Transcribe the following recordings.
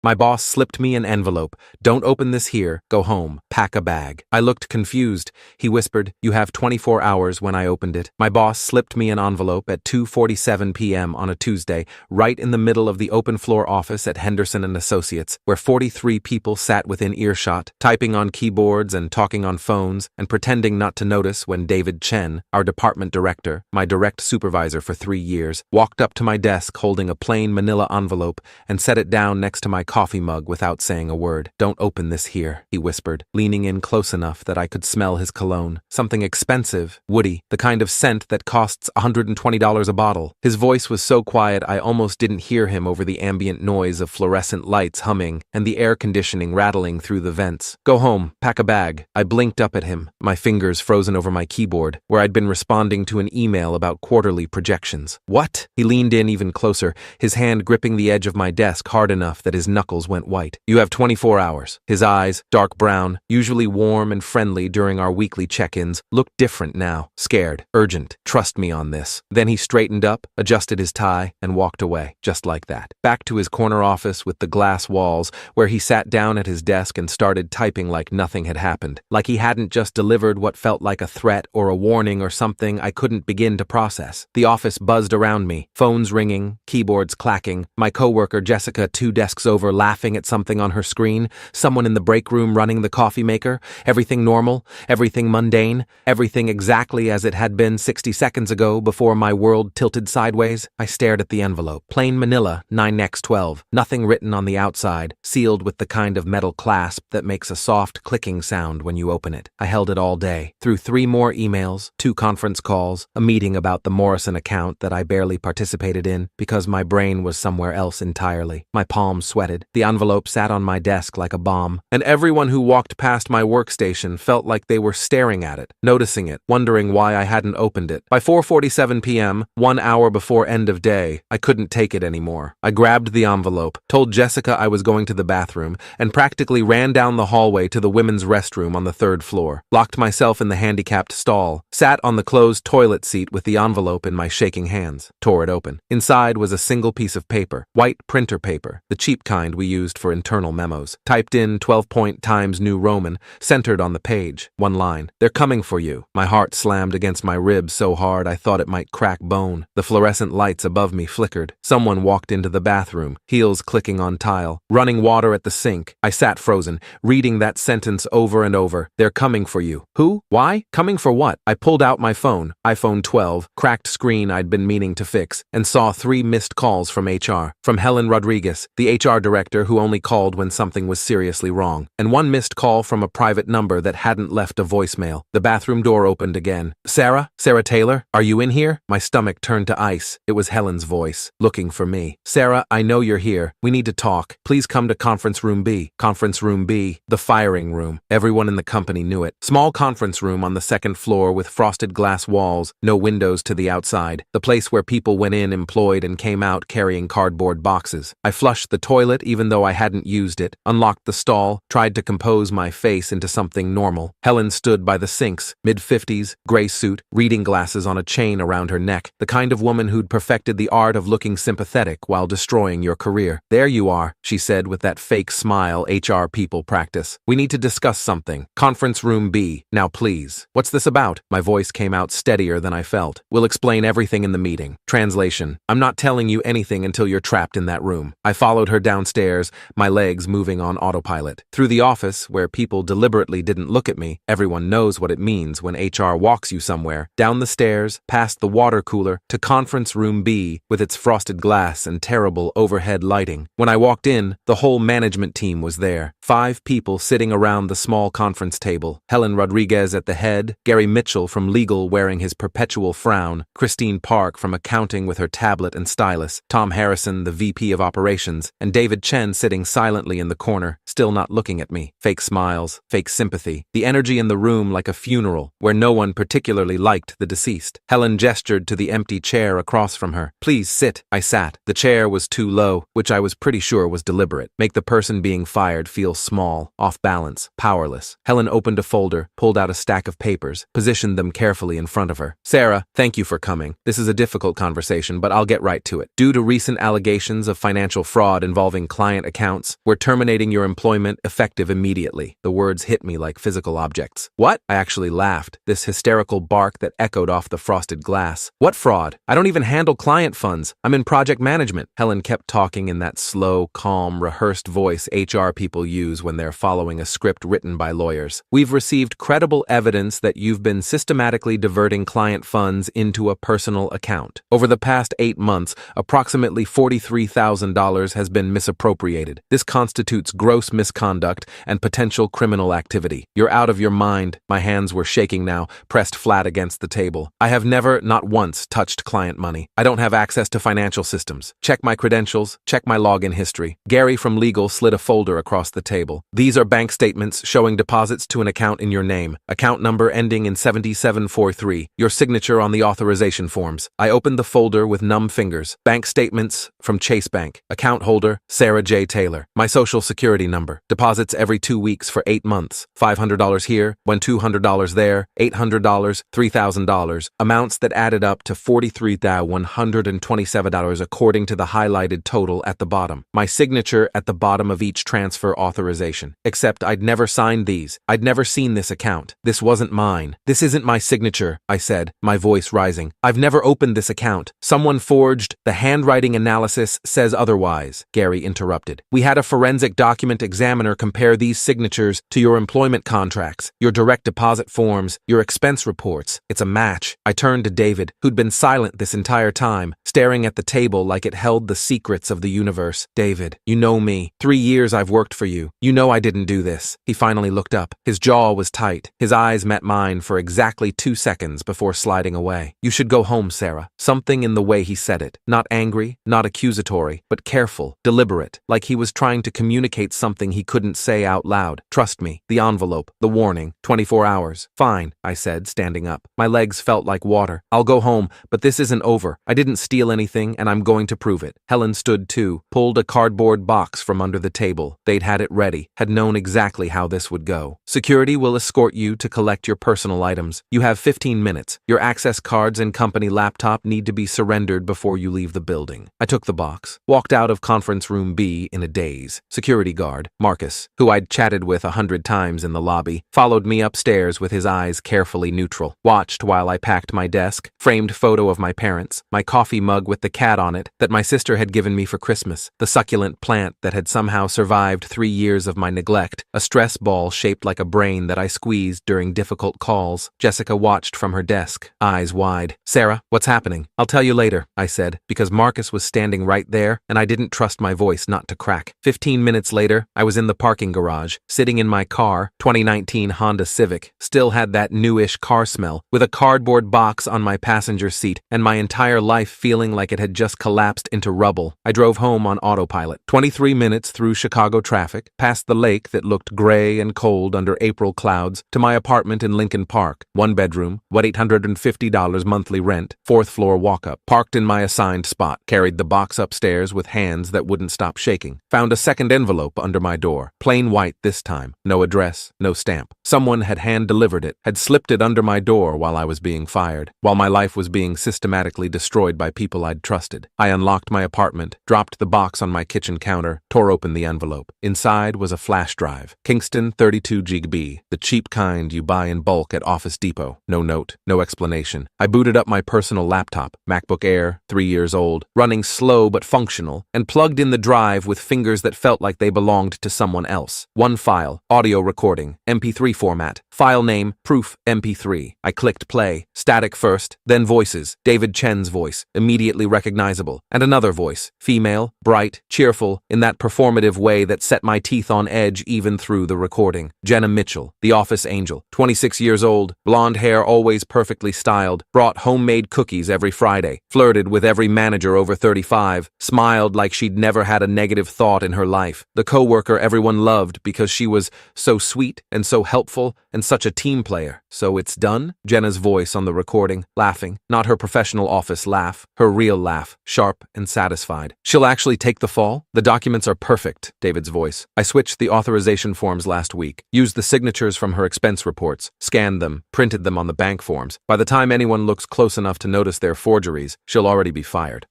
My boss slipped me an envelope. Don't open this here. Go home. Pack a bag. I looked confused. He whispered, you have 24 hours when I opened it. My boss slipped me an envelope at 2:47 p.m. on a Tuesday, right in the middle of the open-floor office at Henderson & Associates, where 43 people sat within earshot, typing on keyboards and talking on phones, and pretending not to notice when David Chen, our department director, my direct supervisor for 3 years, walked up to my desk holding a plain manila envelope and set it down next to my coffee mug without saying a word. Don't open this here, he whispered, leaning in close enough that I could smell his cologne. Something expensive, woody, the kind of scent that costs $120 a bottle. His voice was so quiet I almost didn't hear him over the ambient noise of fluorescent lights humming and the air conditioning rattling through the vents. Go home, pack a bag. I blinked up at him, my fingers frozen over my keyboard, where I'd been responding to an email about quarterly projections. What? He leaned in even closer, his hand gripping the edge of my desk hard enough that his knuckles went white. You have 24 hours. His eyes, dark brown, usually warm and friendly during our weekly check-ins, looked different now, scared, urgent. Trust me on this. Then he straightened up, adjusted his tie, and walked away, just like that. Back to his corner office with the glass walls, where he sat down at his desk and started typing like nothing had happened, like he hadn't just delivered what felt like a threat or a warning or something I couldn't begin to process. The office buzzed around me, phones ringing, keyboards clacking, my coworker Jessica 2 desks over laughing at something on her screen, someone in the break room running the coffee maker, everything normal, everything mundane, everything exactly as it had been 60 seconds ago before my world tilted sideways. I stared at the envelope. Plain manila, 9x12, nothing written on the outside, sealed with the kind of metal clasp that makes a soft clicking sound when you open it. I held it all day, through 3 more emails, 2 conference calls, a meeting about the Morrison account that I barely participated in because my brain was somewhere else entirely. My palms sweated. The envelope sat on my desk like a bomb, and everyone who walked past my workstation felt like they were staring at it, noticing it, wondering why I hadn't opened it. By 4:47 p.m., 1 hour before end of day, I couldn't take it anymore. I grabbed the envelope, told Jessica I was going to the bathroom, and practically ran down the hallway to the women's restroom on the 3rd floor, locked myself in the handicapped stall, sat on the closed toilet seat with the envelope in my shaking hands, tore it open. Inside was a single piece of paper, white printer paper, the cheap kind we used for internal memos, typed in 12-point Times New Roman, centered on the page. One line, "They're coming for you." My heart slammed against my ribs so hard I thought it might crack bone. The fluorescent lights above me flickered. Someone walked into the bathroom, heels clicking on tile, running water at the sink. I sat frozen, reading that sentence over and over. "They're coming for you." Who? Why? Coming for what? I pulled out my phone, iPhone 12, cracked screen I'd been meaning to fix, and saw 3 missed calls from HR. From Helen Rodriguez, the HR director who only called when something was seriously wrong, and 1 missed call from a private number that hadn't left a voicemail. The bathroom door opened again. Sarah? Sarah Taylor? Are you in here? My stomach turned to ice. It was Helen's voice, looking for me. Sarah, I know you're here. We need to talk. Please come to conference room B. Conference room B, the firing room. Everyone in the company knew it. Small conference room on the 2nd floor with frosted glass walls, no windows to the outside. The place where people went in employed and came out carrying cardboard boxes. I flushed the toilet even though I hadn't used it, unlocked the stall, tried to compose my face into something normal. Helen stood by the sinks, mid-50s, gray suit, reading glasses on a chain around her neck, the kind of woman who'd perfected the art of looking sympathetic while destroying your career. "There you are," she said with that fake smile HR people practice. "We need to discuss something. Conference room B. Now please." "What's this about?" My voice came out steadier than I felt. "We'll explain everything in the meeting." Translation: I'm not telling you anything until you're trapped in that room. I followed her downstairs, my legs moving on autopilot. Through the office, where people deliberately didn't look at me, everyone knows what it means when HR walks you somewhere, down the stairs, past the water cooler, to conference room B, with its frosted glass and terrible overhead lighting. When I walked in, the whole management team was there. 5 people sitting around the small conference table. Helen Rodriguez at the head, Gary Mitchell from legal wearing his perpetual frown, Christine Park from accounting with her tablet and stylus, Tom Harrison, the VP of operations, and David Chen sitting silently in the corner, still not looking at me. Fake smiles, fake sympathy, the energy in the room like a funeral, where no one particularly liked the deceased. Helen gestured to the empty chair across from her. "Please sit." I sat. The chair was too low, which I was pretty sure was deliberate. Make the person being fired feel small, off balance, powerless. Helen opened a folder, pulled out a stack of papers, positioned them carefully in front of her. "Sarah, thank you for coming. This is a difficult conversation, but I'll get right to it. Due to recent allegations of financial fraud involving client accounts. We're terminating your employment effective immediately. The words hit me like physical objects. What? I actually laughed, this hysterical bark that echoed off the frosted glass. What fraud? I don't even handle client funds. I'm in project management. Helen kept talking in that slow, calm, rehearsed voice HR people use when they're following a script written by lawyers. We've received credible evidence that you've been systematically diverting client funds into a personal account. Over the past 8 months, approximately $43,000 has been misappropriated. This constitutes gross misconduct and potential criminal activity. You're out of your mind. My hands were shaking now, pressed flat against the table. I have never, not once, touched client money. I don't have access to financial systems. Check my credentials, check my login history. Gary from legal slid a folder across the table. These are bank statements showing deposits to an account in your name. Account number ending in 7743. Your signature on the authorization forms. I opened the folder with numb fingers. Bank statements from Chase Bank. Account holder, Sarah J. Taylor. My social security number. Deposits every 2 weeks for 8 months. $500 here, $200 there, $800, $3,000. Amounts that added up to $43,127 according to the highlighted total at the bottom. My signature at the bottom of each transfer authorization. Except I'd never signed these. I'd never seen this account. This wasn't mine. This isn't my signature, I said, my voice rising. I've never opened this account. Someone forged. The handwriting analysis says otherwise, Gary interrupted. We had a forensic document examiner compare these signatures to your employment contracts, your direct deposit forms, your expense reports. It's a match. I turned to David, who'd been silent this entire time, staring at the table like it held the secrets of the universe. David, you know me. 3 years I've worked for you. You know I didn't do this. He finally looked up. His jaw was tight. His eyes met mine for exactly 2 seconds before sliding away. You should go home, Sarah. Something in the way he said it. Not angry, not accusatory, but careful, deliberate, like he was trying to communicate something he couldn't say out loud. Trust me. The envelope, the warning, 24 hours. Fine, I said, standing up. My legs felt like water. I'll go home, but this isn't over. I didn't steal anything, and I'm going to prove it. Helen stood too, pulled a cardboard box from under the table. They'd had it ready, had known exactly how this would go. Security will escort you to collect your personal items. You have 15 minutes. Your access cards and company laptop need to be surrendered before you leave the building. I took the box, walked out of conference room B in a daze. Security guard, Marcus, who I'd chatted with 100 times in the lobby, followed me upstairs with his eyes carefully neutral, watched while I packed my desk, framed photo of my parents, my coffee mug with the cat on it that my sister had given me for Christmas, the succulent plant that had somehow survived 3 years of my neglect, a stress ball shaped like a brain that I squeezed during difficult calls. Jessica watched from her desk, eyes wide. Sarah, what's happening? I'll tell you later, I said, because Marcus was standing right there, and I didn't trust my voice not to crack. 15 minutes later, I was in the parking garage, sitting in my car, 2019 Honda Civic, still had that newish car smell, with a cardboard box on my passenger seat, and my entire life feeling like it had just collapsed into rubble. I drove home on autopilot. 23 minutes through Chicago traffic, past the lake that looked gray and cold under April clouds, to my apartment in Lincoln Park. 1 bedroom, what $850 monthly rent, 4th floor walk-up. Parked in my assigned spot. Carried the box upstairs with hands that wouldn't stop shaking. Found a second envelope under my door. Plain white this time. No address, no stamp. Someone had hand-delivered it, had slipped it under my door while I was being fired, while my life was being systematically destroyed by people I'd trusted. I unlocked my apartment, dropped the box on my kitchen counter, tore open the envelope. Inside was a flash drive. Kingston 32 GB, the cheap kind you buy in bulk at Office Depot. No note, no explanation. I booted up my personal laptop, MacBook Air, 3 years old, running slow but functional, and plugged in the drive with fingers that felt like they belonged to someone else. One file, audio recording, MP3 format, file name, proof, MP3. I clicked play, static first, then voices, David Chen's voice, immediately recognizable, and another voice, female, bright, cheerful, in that performative way that set my teeth on edge even through the recording. Jenna Mitchell, the office angel, 26 years old, blonde hair always perfectly styled, brought homemade cookies every Friday, flirted with every manager over 35, smiled like she'd never had a negative thought in her life, the coworker everyone loved because she was so sweet and so helpful and such a team player. So it's done? Jenna's voice on the recording, laughing, not her professional office laugh, her real laugh, sharp and satisfied. She'll actually take the fall? The documents are perfect, David's voice. I switched the authorization forms last week, used the signatures from her expense reports, scanned them, printed them on the bank forms. By the time anyone looks close enough to notice their forgeries, she'll already be fired.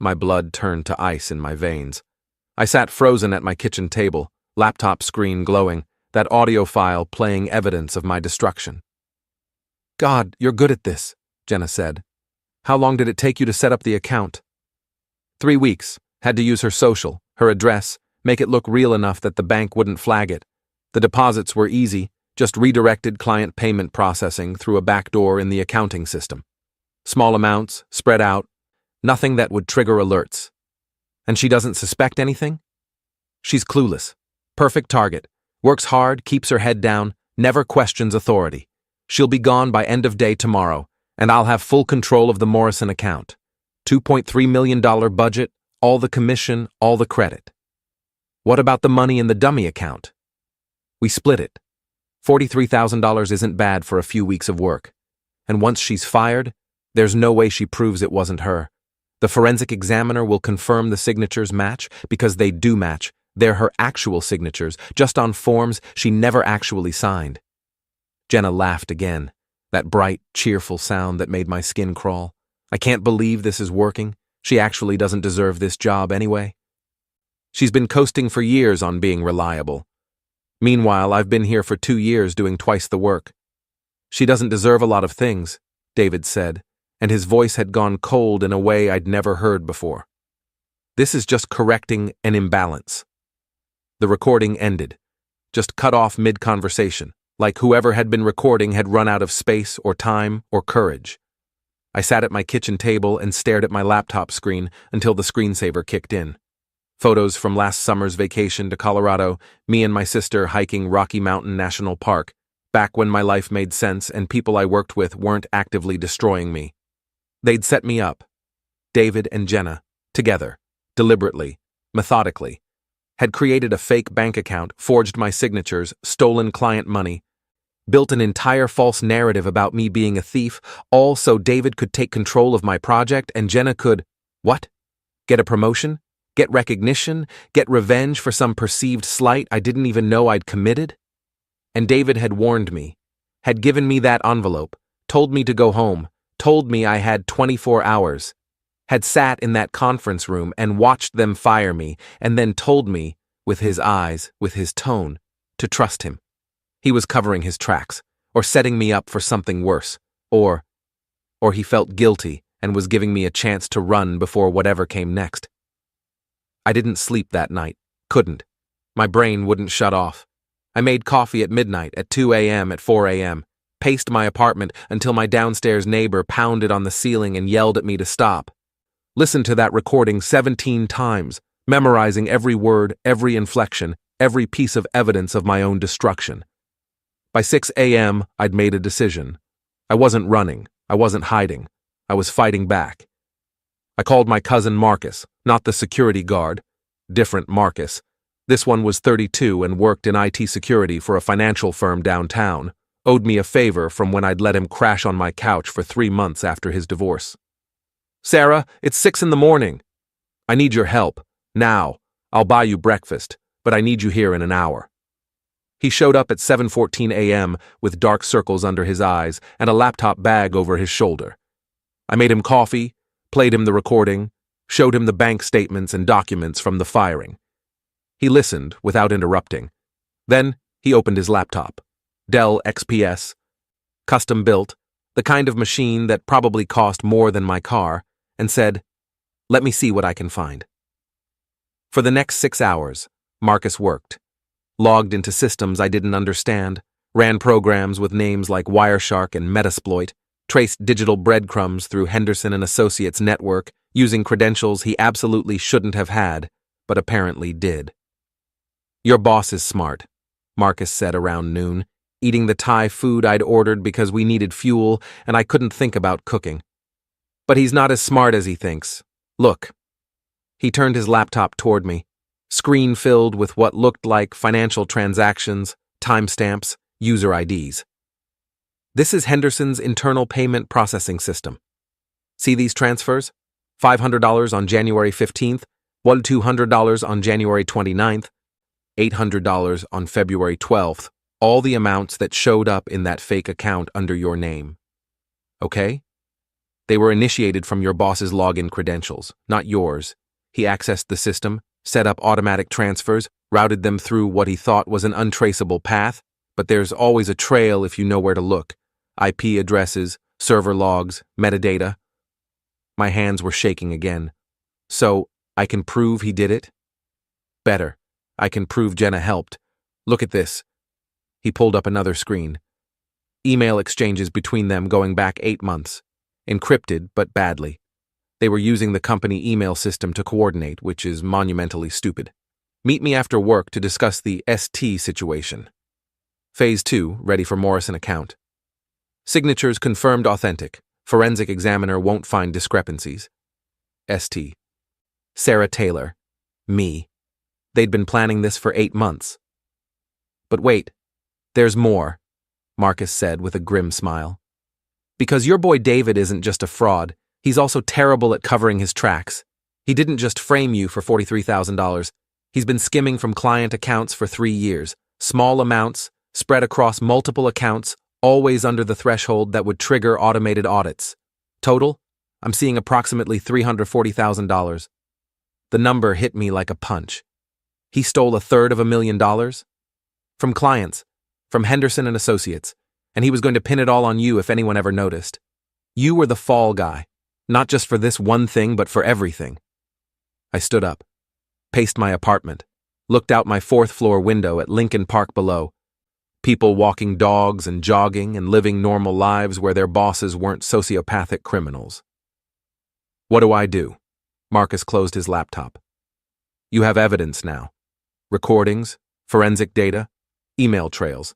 My blood turned to ice in my veins. I sat frozen at my kitchen table, laptop screen glowing, that audio file playing evidence of my destruction. God, you're good at this, Jenna said. How long did it take you to set up the account? 3 weeks. Had to use her social, her address, make it look real enough that the bank wouldn't flag it. The deposits were easy, just redirected client payment processing through a backdoor in the accounting system. Small amounts, spread out, nothing that would trigger alerts. And she doesn't suspect anything? She's clueless. Perfect target. Works hard, keeps her head down, never questions authority. She'll be gone by end of day tomorrow, and I'll have full control of the Morrison account. $2.3 million budget, all the commission, all the credit. What about the money in the dummy account? We split it. $43,000 isn't bad for a few weeks of work. And once she's fired, there's no way she proves it wasn't her. The forensic examiner will confirm the signatures match because they do match. They're her actual signatures, just on forms she never actually signed. Jenna laughed again, that bright, cheerful sound that made my skin crawl. I can't believe this is working. She actually doesn't deserve this job anyway. She's been coasting for years on being reliable. Meanwhile, I've been here for 2 years doing twice the work. She doesn't deserve a lot of things, David said, and his voice had gone cold in a way I'd never heard before. This is just correcting an imbalance. The recording ended, just cut off mid-conversation, like whoever had been recording had run out of space or time or courage. I sat at my kitchen table and stared at my laptop screen until the screensaver kicked in. Photos from last summer's vacation to Colorado, me and my sister hiking Rocky Mountain National Park, back when my life made sense and people I worked with weren't actively destroying me. They'd set me up. David and Jenna, together, deliberately, methodically, had created a fake bank account, forged my signatures, stolen client money, built an entire false narrative about me being a thief, all so David could take control of my project and Jenna could, what? Get a promotion? Get recognition? Get revenge for some perceived slight I didn't even know I'd committed? And David had warned me, had given me that envelope, told me to go home, told me I had 24 hours, had sat in that conference room and watched them fire me, and then told me, with his eyes, with his tone, to trust him. He was covering his tracks, or setting me up for something worse, or he felt guilty and was giving me a chance to run before whatever came next. I didn't sleep that night, couldn't. My brain wouldn't shut off. I made coffee at midnight, at 2 a.m., at 4 a.m., paced my apartment until my downstairs neighbor pounded on the ceiling and yelled at me to stop. Listened to that recording 17 times, memorizing every word, every inflection, every piece of evidence of my own destruction. By 6 a.m., I'd made a decision. I wasn't running. I wasn't hiding. I was fighting back. I called my cousin Marcus, not the security guard. Different Marcus. This one was 32 and worked in IT security for a financial firm downtown. Owed me a favor from when I'd let him crash on my couch for 3 months after his divorce. Sarah, it's 6 in the morning. I need your help. Now. I'll buy you breakfast, but I need you here in an hour. He showed up at 7:14 a.m. with dark circles under his eyes and a laptop bag over his shoulder. I made him coffee, played him the recording, showed him the bank statements and documents from the firing. He listened without interrupting. Then he opened his laptop. Dell XPS, custom built, the kind of machine that probably cost more than my car, and said, "Let me see what I can find." For the next 6 hours, Marcus worked. Logged into systems I didn't understand, ran programs with names like Wireshark and Metasploit, traced digital breadcrumbs through Henderson and Associates network using credentials he absolutely shouldn't have had, but apparently did. "Your boss is smart," Marcus said around noon, eating the Thai food I'd ordered because we needed fuel and I couldn't think about cooking. "But he's not as smart as he thinks. Look." He turned his laptop toward me, screen filled with what looked like financial transactions, timestamps, user IDs. "This is Henderson's internal payment processing system. See these transfers? $500 on January 15th, $200 on January 29th, $800 on February 12th, all the amounts that showed up in that fake account under your name. Okay? They were initiated from your boss's login credentials, not yours. He accessed the system, set up automatic transfers, routed them through what he thought was an untraceable path, but there's always a trail if you know where to look. IP addresses, server logs, metadata. My hands were shaking again. So, I can prove he did it? Better. I can prove Jenna helped. Look at this. He pulled up another screen. Email exchanges between them going back 8 months. Encrypted, but badly. They were using the company email system to coordinate, which is monumentally stupid. Meet me after work to discuss the ST situation. Phase 2, ready for Morrison account. Signatures confirmed authentic. Forensic examiner won't find discrepancies. ST. Sarah Taylor. Me. They'd been planning this for 8 months. But wait, there's more, Marcus said with a grim smile. Because your boy David isn't just a fraud, he's also terrible at covering his tracks. He didn't just frame you for $43,000. He's been skimming from client accounts for 3 years. Small amounts, spread across multiple accounts, always under the threshold that would trigger automated audits. Total? I'm seeing approximately $340,000. The number hit me like a punch. He stole $350,000? From clients, from Henderson and Associates, and he was going to pin it all on you if anyone ever noticed. You were the fall guy, not just for this one thing, but for everything. I stood up, paced my apartment, looked out my 4th-floor window at Lincoln Park below. People walking dogs and jogging and living normal lives where their bosses weren't sociopathic criminals. What do I do? Marcus closed his laptop. You have evidence now. Recordings, forensic data, email trails.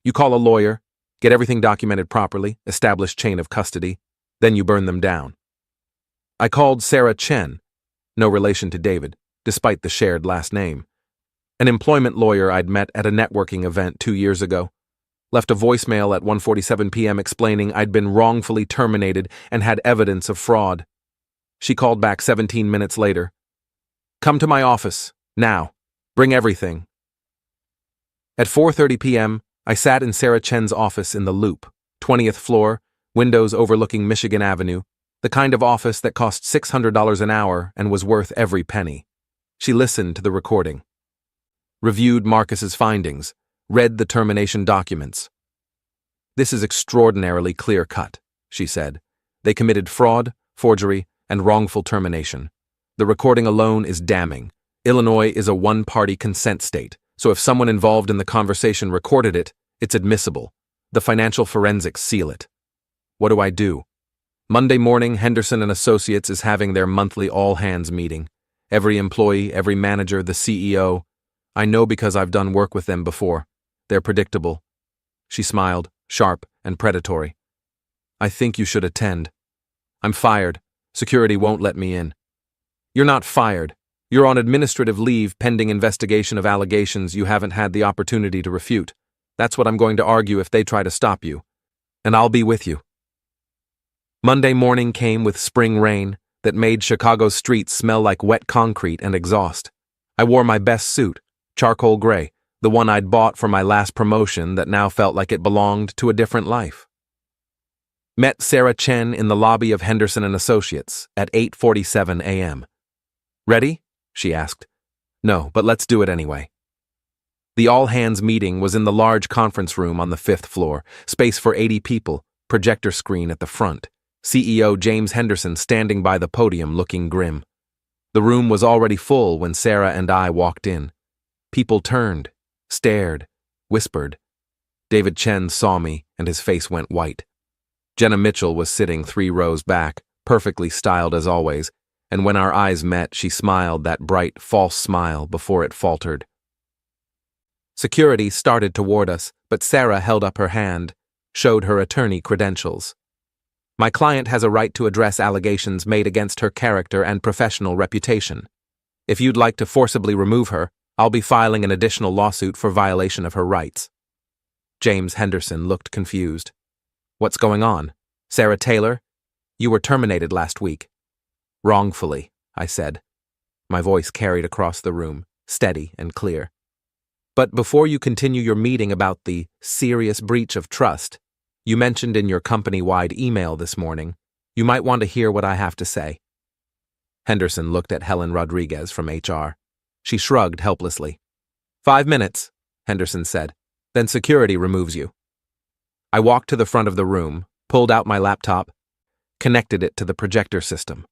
You call a lawyer, get everything documented properly, establish chain of custody, then you burn them down. I called Sarah Chen, no relation to David, despite the shared last name. An employment lawyer I'd met at a networking event 2 years ago. Left a voicemail at 1:47 p.m. explaining I'd been wrongfully terminated and had evidence of fraud. She called back 17 minutes later. Come to my office, now. Bring everything. At 4:30 p.m., I sat in Sarah Chen's office in the Loop, 20th floor, windows overlooking Michigan Avenue, the kind of office that cost $600 an hour and was worth every penny. She listened to the recording. Reviewed Marcus's findings, read the termination documents. This is extraordinarily clear-cut, she said. They committed fraud, forgery, and wrongful termination. The recording alone is damning. Illinois is a one-party consent state, so if someone involved in the conversation recorded it, it's admissible. The financial forensics seal it. What do I do? Monday morning, Henderson and Associates is having their monthly all-hands meeting. Every employee, every manager, the CEO. I know because I've done work with them before. They're predictable. She smiled, sharp and predatory. I think you should attend. I'm fired. Security won't let me in. You're not fired. You're on administrative leave pending investigation of allegations you haven't had the opportunity to refute. That's what I'm going to argue if they try to stop you. And I'll be with you. Monday morning came with spring rain that made Chicago's streets smell like wet concrete and exhaust. I wore my best suit, charcoal gray, the one I'd bought for my last promotion that now felt like it belonged to a different life. Met Sarah Chen in the lobby of Henderson and Associates at 8:47 a.m. Ready? She asked. No, but let's do it anyway. The all-hands meeting was in the large conference room on the 5th floor, space for 80 people, projector screen at the front, CEO James Henderson standing by the podium looking grim. The room was already full when Sarah and I walked in. People turned, stared, whispered. David Chen saw me and his face went white. Jenna Mitchell was sitting 3 rows back, perfectly styled as always, and when our eyes met, she smiled that bright, false smile before it faltered. Security started toward us, but Sarah held up her hand, showed her attorney credentials. My client has a right to address allegations made against her character and professional reputation. If you'd like to forcibly remove her, I'll be filing an additional lawsuit for violation of her rights. James Henderson looked confused. What's going on? Sarah Taylor? You were terminated last week. Wrongfully, I said. My voice carried across the room, steady and clear. But before you continue your meeting about the serious breach of trust you mentioned in your company-wide email this morning, you might want to hear what I have to say. Henderson looked at Helen Rodriguez from HR. She shrugged helplessly. 5 minutes, Henderson said. Then security removes you. I walked to the front of the room, pulled out my laptop, connected it to the projector system.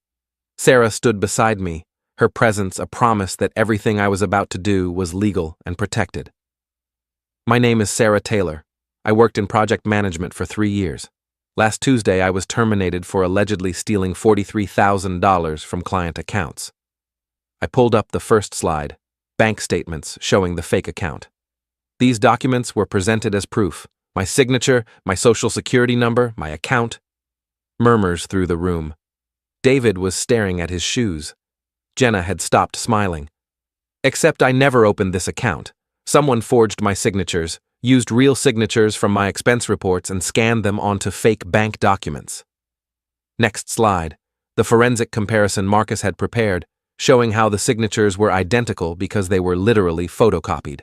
Sarah stood beside me, her presence a promise that everything I was about to do was legal and protected. My name is Sarah Taylor. I worked in project management for 3 years. Last Tuesday, I was terminated for allegedly stealing $43,000 from client accounts. I pulled up the first slide, bank statements showing the fake account. These documents were presented as proof. My signature, my social security number, my account. Murmurs through the room. David was staring at his shoes. Jenna had stopped smiling. Except I never opened this account. Someone forged my signatures, used real signatures from my expense reports and scanned them onto fake bank documents. Next slide, the forensic comparison Marcus had prepared, showing how the signatures were identical because they were literally photocopied.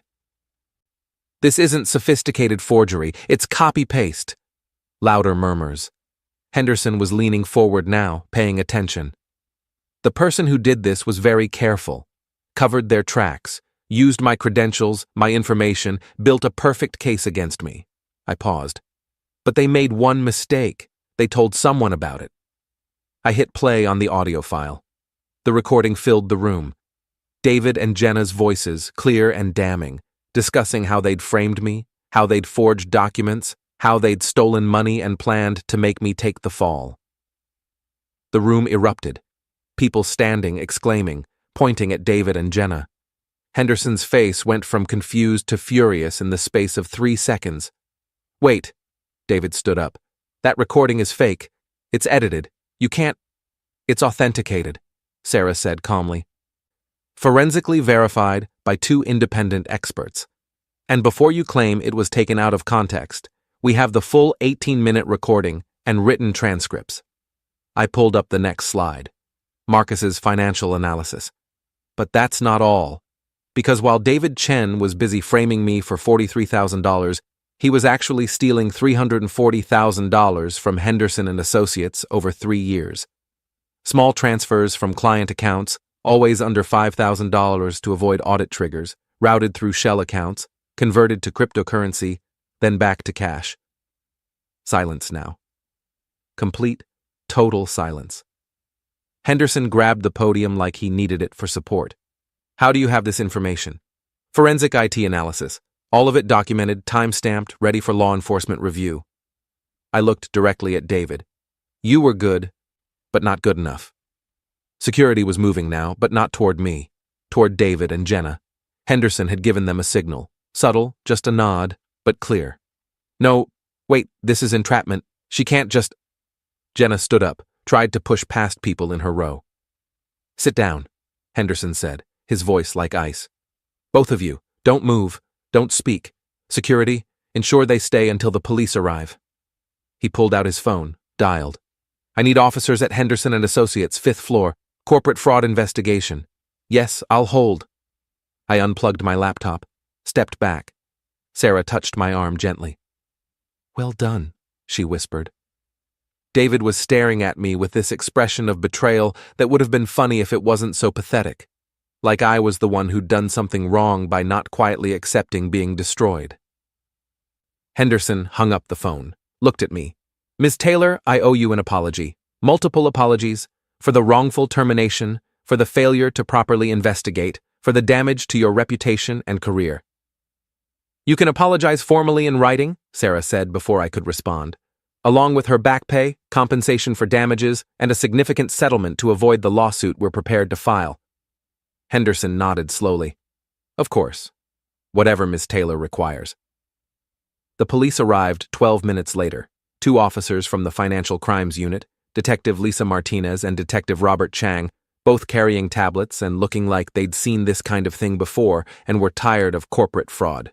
This isn't sophisticated forgery, it's copy-paste. Louder murmurs. Henderson was leaning forward now, paying attention. The person who did this was very careful, covered their tracks, used my credentials, my information, built a perfect case against me. I paused. But they made one mistake. They told someone about it. I hit play on the audio file. The recording filled the room. David and Jenna's voices, clear and damning, discussing how they'd framed me, how they'd forged documents, how they'd stolen money and planned to make me take the fall. The room erupted. People standing, exclaiming, pointing at David and Jenna. Henderson's face went from confused to furious in the space of 3 seconds. Wait, David stood up. That recording is fake. It's edited. You can't. It's authenticated, Sarah said calmly. Forensically verified by 2 independent experts. And before you claim it was taken out of context, we have the full 18-minute recording and written transcripts. I pulled up the next slide. Marcus's financial analysis. But that's not all. Because while David Chen was busy framing me for $43,000, he was actually stealing $340,000 from Henderson and Associates over 3 years. Small transfers from client accounts, always under $5,000 to avoid audit triggers, routed through shell accounts, converted to cryptocurrency, then back to cash. Silence now. Complete, total silence. Henderson grabbed the podium like he needed it for support. How do you have this information? Forensic IT analysis. All of it documented, time-stamped, ready for law enforcement review. I looked directly at David. You were good, but not good enough. Security was moving now, but not toward me. Toward David and Jenna. Henderson had given them a signal. Subtle, just a nod, but clear. No, wait, this is entrapment. She can't just... Jenna stood up, tried to push past people in her row. Sit down, Henderson said, his voice like ice. Both of you, don't move, don't speak. Security, ensure they stay until the police arrive. He pulled out his phone, dialed. I need officers at Henderson and Associates, 5th floor, corporate fraud investigation. Yes, I'll hold. I unplugged my laptop, stepped back. Sarah touched my arm gently. Well done, she whispered. David was staring at me with this expression of betrayal that would have been funny if it wasn't so pathetic. Like I was the one who'd done something wrong by not quietly accepting being destroyed. Henderson hung up the phone, looked at me. Ms. Taylor, I owe you an apology. Multiple apologies. For the wrongful termination, for the failure to properly investigate, for the damage to your reputation and career. You can apologize formally in writing, Sarah said before I could respond. Along with her back pay, compensation for damages, and a significant settlement to avoid the lawsuit we're prepared to file. Henderson nodded slowly. Of course. Whatever Ms. Taylor requires. The police arrived 12 minutes later. 2 officers from the Financial Crimes Unit, Detective Lisa Martinez and Detective Robert Chang, both carrying tablets and looking like they'd seen this kind of thing before and were tired of corporate fraud.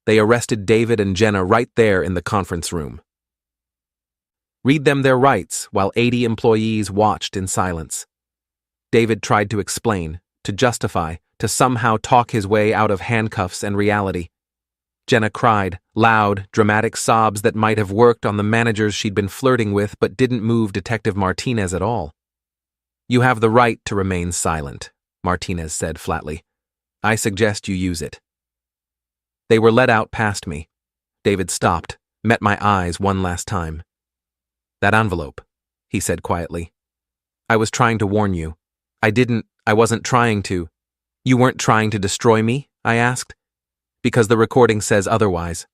They arrested David and Jenna right there in the conference room. Read them their rights while 80 employees watched in silence. David tried to explain, to justify, to somehow talk his way out of handcuffs and reality. Jenna cried, loud, dramatic sobs that might have worked on the managers she'd been flirting with but didn't move Detective Martinez at all. You have the right to remain silent, Martinez said flatly. I suggest you use it. They were led out past me. David stopped, met my eyes one last time. That envelope, he said quietly. I was trying to warn you. I wasn't trying to. You weren't trying to destroy me? I asked. Because the recording says otherwise.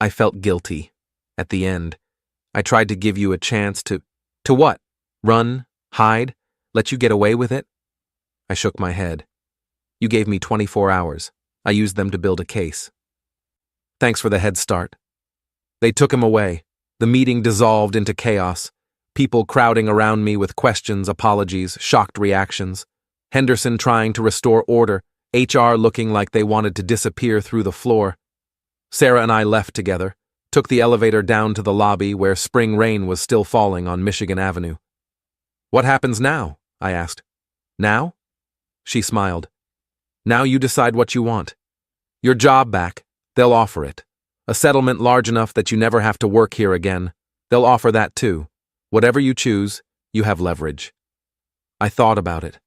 I felt guilty. At the end, I tried to give you a chance to what? Run? Hide? Let you get away with it? I shook my head. You gave me 24 hours. I used them to build a case. Thanks for the head start. They took him away. The meeting dissolved into chaos. People crowding around me with questions, apologies, shocked reactions. Henderson trying to restore order, HR looking like they wanted to disappear through the floor. Sarah and I left together, took the elevator down to the lobby where spring rain was still falling on Michigan Avenue. What happens now? I asked. Now? She smiled. Now you decide what you want. Your job back, they'll offer it. A settlement large enough that you never have to work here again, they'll offer that too. Whatever you choose, you have leverage. I thought about it.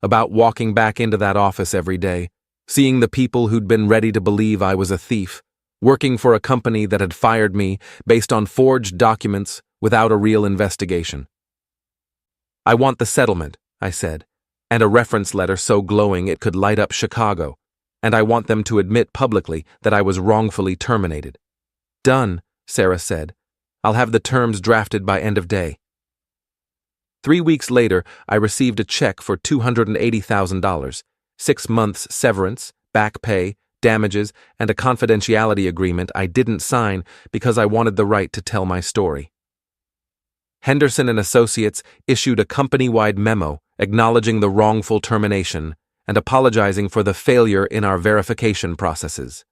About walking back into that office every day, seeing the people who'd been ready to believe I was a thief, working for a company that had fired me based on forged documents without a real investigation. I want the settlement, I said, and a reference letter so glowing it could light up Chicago, and I want them to admit publicly that I was wrongfully terminated. Done, Sarah said. I'll have the terms drafted by end of day. 3 weeks later, I received a check for $280,000, 6 months severance, back pay, damages, and a confidentiality agreement I didn't sign because I wanted the right to tell my story. Henderson and Associates issued a company-wide memo acknowledging the wrongful termination and apologizing for the failure in our verification processes.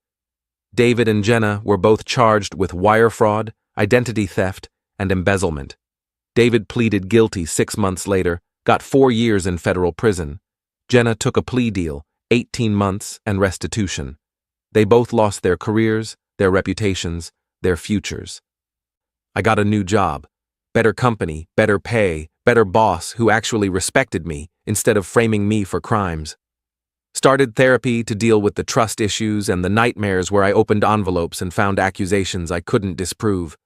David and Jenna were both charged with wire fraud, identity theft, and embezzlement. David pleaded guilty 6 months later, got 4 years in federal prison. Jenna took a plea deal, 18 months and restitution. They both lost their careers, their reputations, their futures. I got a new job. Better company, better pay, better boss who actually respected me instead of framing me for crimes. Started therapy to deal with the trust issues and the nightmares where I opened envelopes and found accusations I couldn't disprove.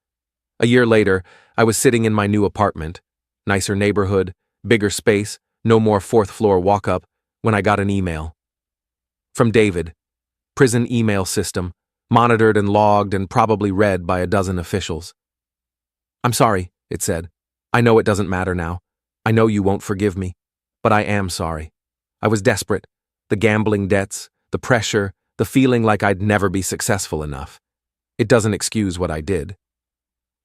A year later, I was sitting in my new apartment, nicer neighborhood, bigger space, no more fourth-floor walk-up, when I got an email. From David, prison email system, monitored and logged and probably read by a dozen officials. I'm sorry, it said. I know it doesn't matter now. I know you won't forgive me. But I am sorry. I was desperate. The gambling debts, the pressure, the feeling like I'd never be successful enough. It doesn't excuse what I did.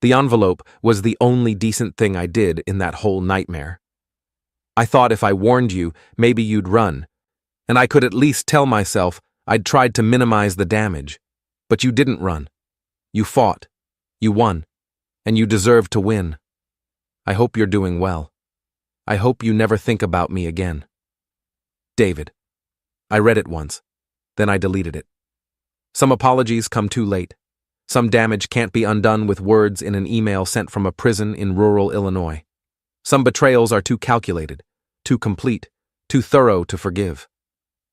The envelope was the only decent thing I did in that whole nightmare. I thought if I warned you, maybe you'd run, and I could at least tell myself I'd tried to minimize the damage. But you didn't run. You fought. You won. And you deserve to win. I hope you're doing well. I hope you never think about me again. David. I read it once. Then I deleted it. Some apologies come too late. Some damage can't be undone with words in an email sent from a prison in rural Illinois. Some betrayals are too calculated, too complete, too thorough to forgive.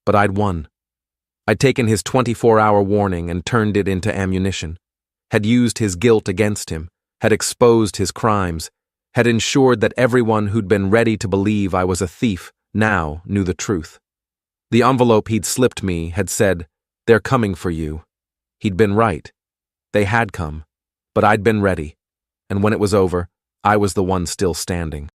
But I'd won. I'd taken his 24-hour warning and turned it into ammunition, had used his guilt against him, had exposed his crimes, had ensured that everyone who'd been ready to believe I was a thief now knew the truth. The envelope he'd slipped me had said, "They're coming for you." He'd been right. They had come, but I'd been ready, and when it was over, I was the one still standing.